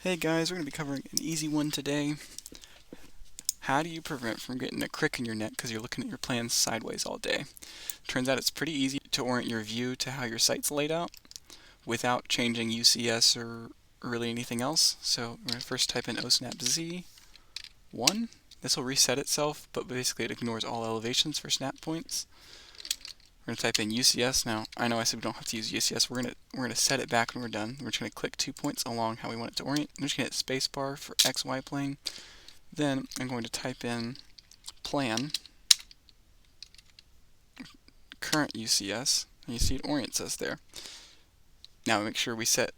Hey guys, we're going to be covering an easy one today. How do you prevent from getting a crick in your neck because you're looking at your plans sideways all day? Turns out it's pretty easy to orient your view to how your site's laid out without changing UCS or really anything else. So we're going to first type in OSNAP Z1. This will reset itself, but basically it ignores all elevations for snap points. We're going to type in UCS. Now, I know I said we don't have to use UCS. We're going to set it back when we're done. We're just going to click 2 points along how we want it to orient. I'm just going to hit spacebar for XY plane. Then I'm going to type in plan, current UCS, and you see it orients us there. Now make sure we set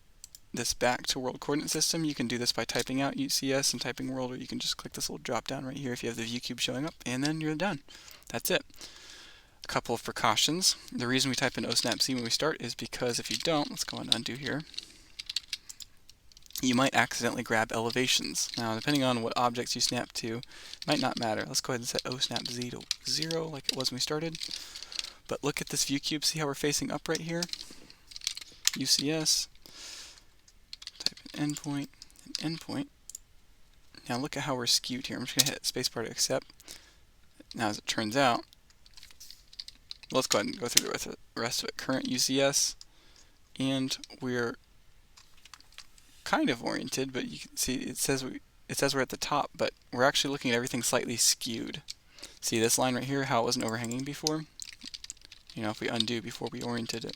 this back to world coordinate system. You can do this by typing out UCS and typing world, or you can just click this little drop down right here if you have the view cube showing up, and then you're done. That's it. A couple of precautions. The reason we type in OSNAP-Z when we start is because if you don't, let's go and undo here, you might accidentally grab elevations. Now, depending on what objects you snap to, it might not matter. Let's go ahead and set OSNAP-Z to 0 like it was when we started. But look at this view cube. See how we're facing up right here? UCS. Type in endpoint and endpoint. Now look at how we're skewed here. I'm just going to hit spacebar to accept. Now, as it turns out, let's go ahead and go through the rest of it. Current UCS, and we're kind of oriented, but you can see it says we're at the top, but we're actually looking at everything slightly skewed. See this line right here, how it wasn't overhanging before? You know, if we undo before we oriented it,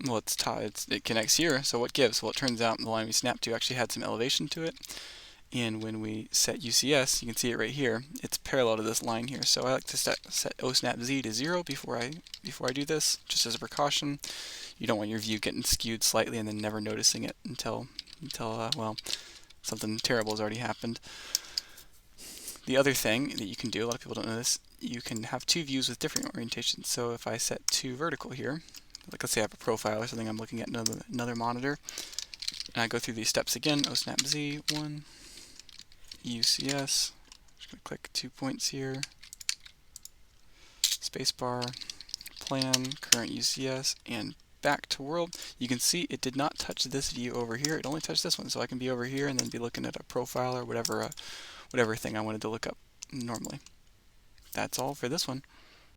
well, it connects here, so what gives? Well, it turns out the line we snapped to actually had some elevation to it, and when we set UCS, you can see it right here, it's parallel to this line here. So I like to set OSNAP-Z to 0 before I do this, just as a precaution. You don't want your view getting skewed slightly and then never noticing it until well, something terrible has already happened. The other thing that you can do, a lot of people don't know this, you can have two views with different orientations. So if I set to vertical here, like let's say I have a profile or something, I'm looking at another monitor, and I go through these steps again, OSNAP-Z, 1, UCS, just going to click 2 points here, spacebar, plan, current UCS, and back to world. You can see it did not touch this view over here, it only touched this one, so I can be over here and then be looking at a profile or whatever thing I wanted to look up normally. That's all for this one.